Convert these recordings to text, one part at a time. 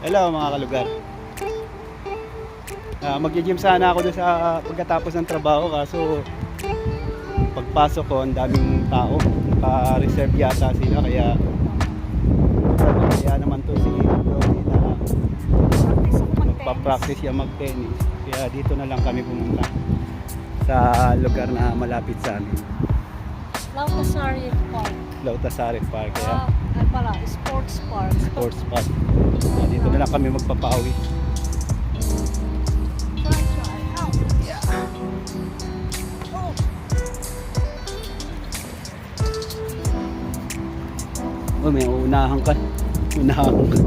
Hello mga kalugar. Mag-gym sana ako doon sa pagkatapos ng trabaho, kaso pagpasok ko ang daming tao. Naka-reserve yata sila, kaya naman to si Johnny na magpa-practice siya mag-tennis. Kaya dito na lang kami pumunta sa lugar na malapit sa amin. Lautasari Park. Lautasari Park. Kaya Ay pala, Sports Park. sports park. Dito na lang kami magpapawi. Oh, may unahan ka. Unahan ka.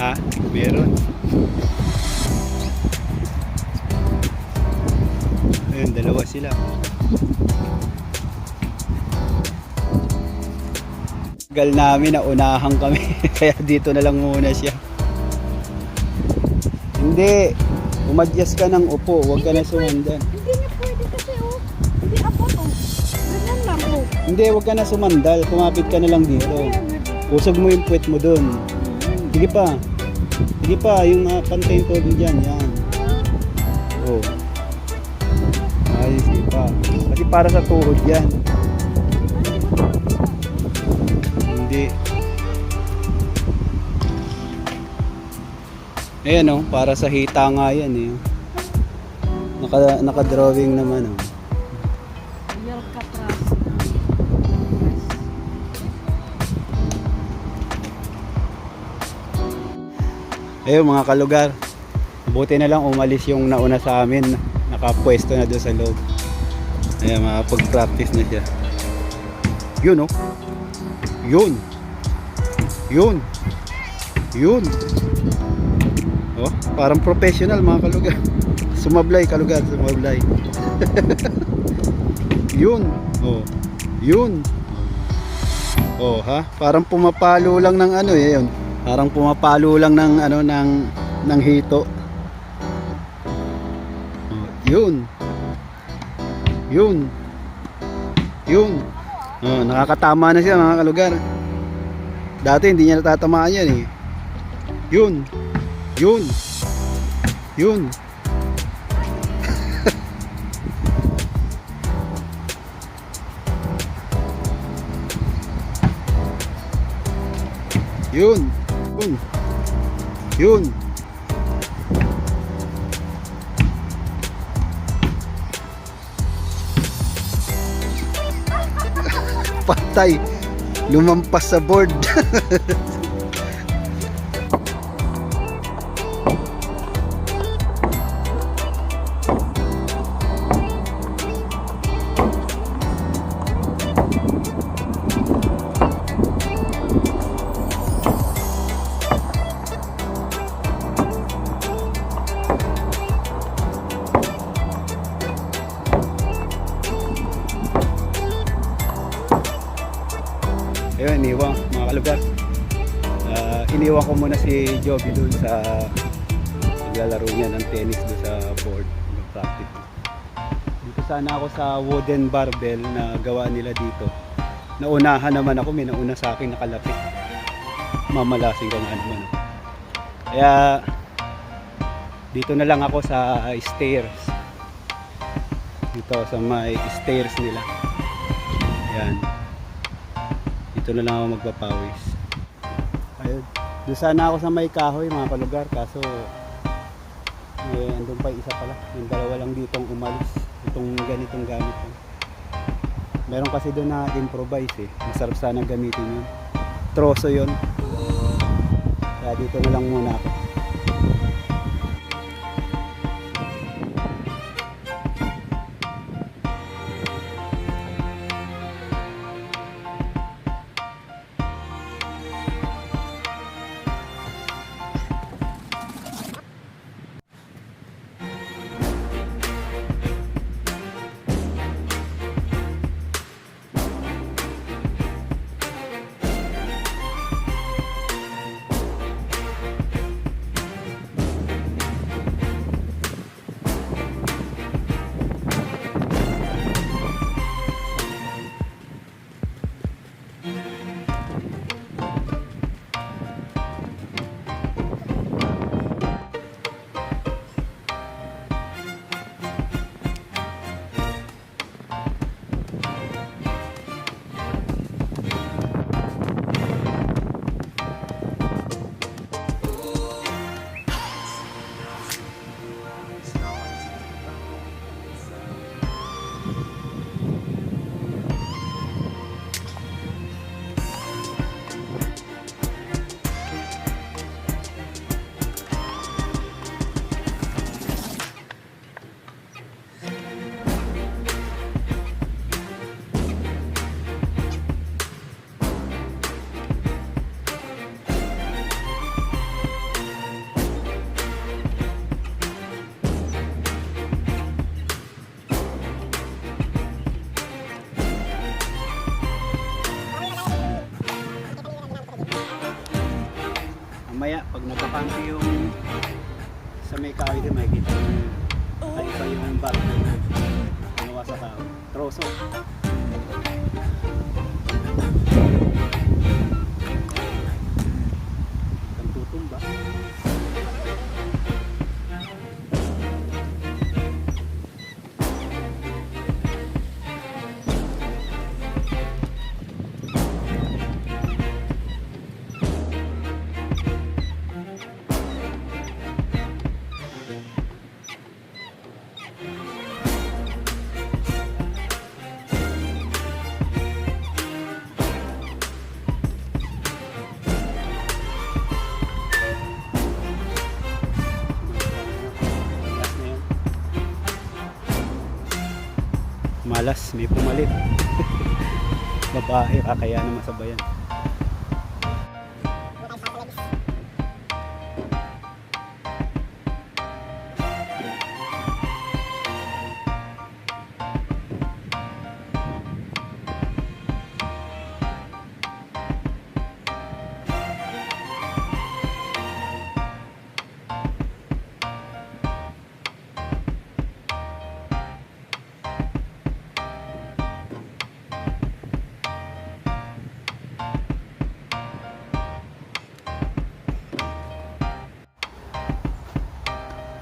Ha? Meron. Ayun, dalawa sila. Gal namin na unahan kami. Kaya dito na lang muna siya. Hindi. Umadyas ka ng upo. Huwag ka na sumandan. Hindi na pwede kasi Hindi ako to. Ganyan lang Hindi, huwag ka na sumandal. Kumapit ka na lang dito. Usog mo yung puwet mo dun. Sige pa. Sige pa. Yung pantay yung todo dyan. Yan. Oh. Ay, sige pa. Kasi para sa tuhod yan. Hindi. Ayan o. Para sa hita nga yan eh. Naka-drawing naman o. Yalcatraz. Ayun mga kalugar. Buti na lang umalis yung nauna sa amin. Nakapwesto na doon sa loob. Ayan, makapag-practice na siya. Yun o. Yun. Yun. Yun. Oh, parang professional mga kalugar. Sumablay kalugar, sumablay. Yun. Oh. Yun. Oh, ha? Parang pumapalo lang ng ano eh, yun. Parang pumapalo lang ng ano ng hito. Oh, yun. Yun. Yun. Oh, nakakatama na siya mga kalugar. Dati hindi niya natatamaan yan eh. Yun. Yun. Yun. Yun. Yun. Yun. Patay. Lumampas sa board. Ayun, iniwan mga kalugar. Iniwan ko muna si Joby doon sa naglalaro niya ng tennis doon sa board, mag-practice. Dito sana ako sa wooden barbell na gawa nila dito. Naunahan naman ako, may nauna sa akin nakalapit. Mamalasing ka nga naman. Kaya dito na lang ako sa stairs. Dito sa may stairs nila. Yan. Dito na lang ako magpapawis. Ayun. Doon sana ako sa may kahoy mga kalugar, kaso andun pa isa pala. Yung dalawa lang ditong umalis. Itong ganitong gamit. Meron kasi doon na improvise eh. Masarap sana gamitin yun. Troso yun. Kaya dito na lang muna ako. mamaya pag nagkakampi yung sa may kahoy din, makikita yung ay iba yung barko ginawa sa kahoy. Troso. Ang tutumba. Malas, may pumalit. Babae, kaya naman masabayan.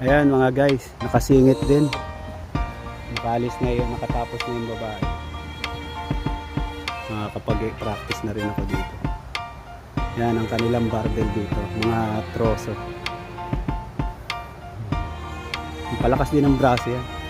Ayan mga guys, nakasingit din. Nakalis na yun, nakatapos na yung babae. Makakapag-practice na rin ako dito. Yan ang kanilang barbell dito, mga troso. Palakas din ang braso yan.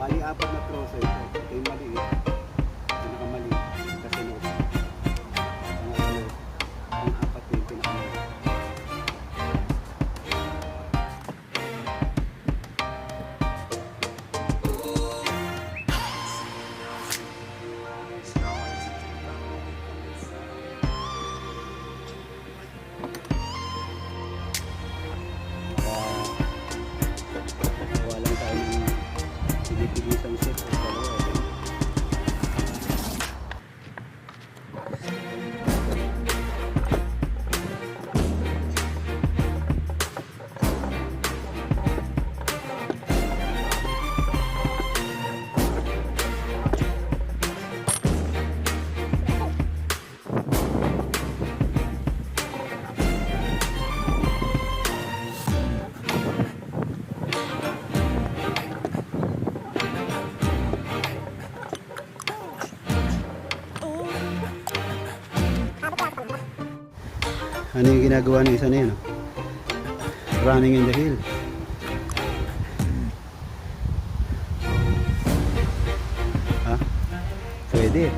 Bali, apat na troso ito. Ito yung maliit. Pinakamaliit. Kasunod. Ang apat yung pinakamaliit. Gawa lang tayo ng pinipigitan set sa dalawa. Ano yung ginagawa ng isa na yun? Running in the hill. Ha? Pwede.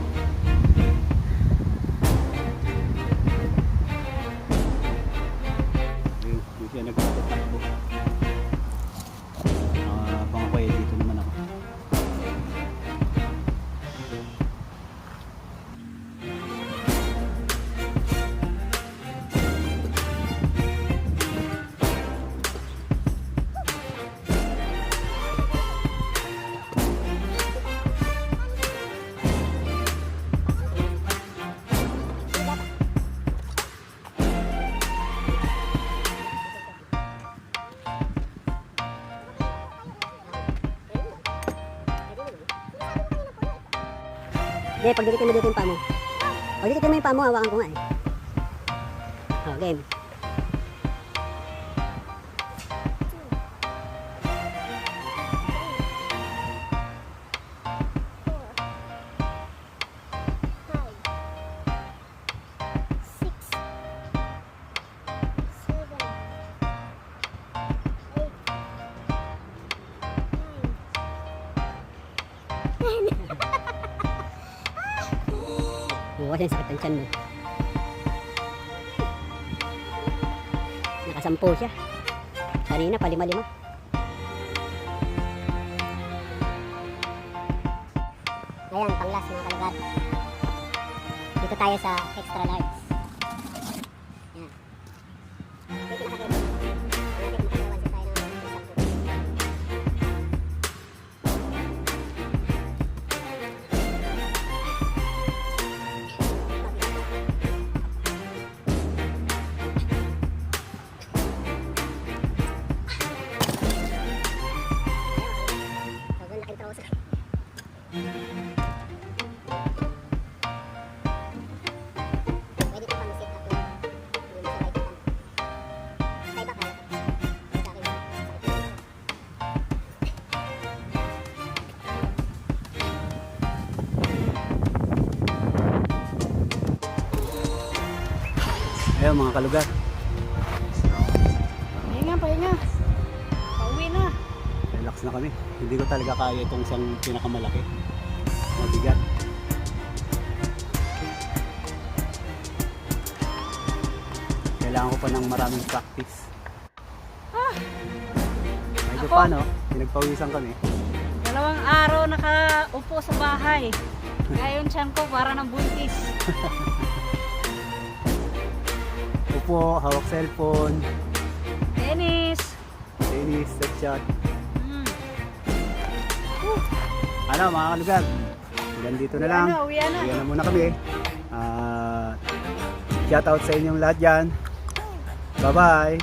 Hindi siya nagtatakbo. Pangakaya dito naman ako. Hindi, pagdikitin mo dito yung paa mo. Pagdikitin mo yung paa mo, hawakan ko nga eh. Oh, game. Kasi sakit ang tiyan mo. Nakasampo siya. Kanina, palima-lima. Ayan, pang-last mga kalugar. Dito tayo sa extra large. Ayan. Ito yung pinakakita. Ayan, makakawansin tayo ng isang puto. Sobrang laking troso. Pwede ko pang-sit up yung sa right hand. Side up, sa akin. Ayan mga kalugar. Pahinga. Pauwi na. Relax na kami. Hindi ko talaga kaya itong isang pinakamalaki. Mabigat. Kailangan ko pa ng maraming practice. Medyo Ako? paano? Pinagpawisan kami. 2 araw nakaupo sa bahay. Ngayon tiyan ko para ng buntis. Upo, hawak cellphone, Tennis. tennis, chat. Hmm. Ano mga kalugar? Hanggang dito na lang. Uwi na. Uwi na muna kami. Shout out sa inyong lahat dyan. Bye bye.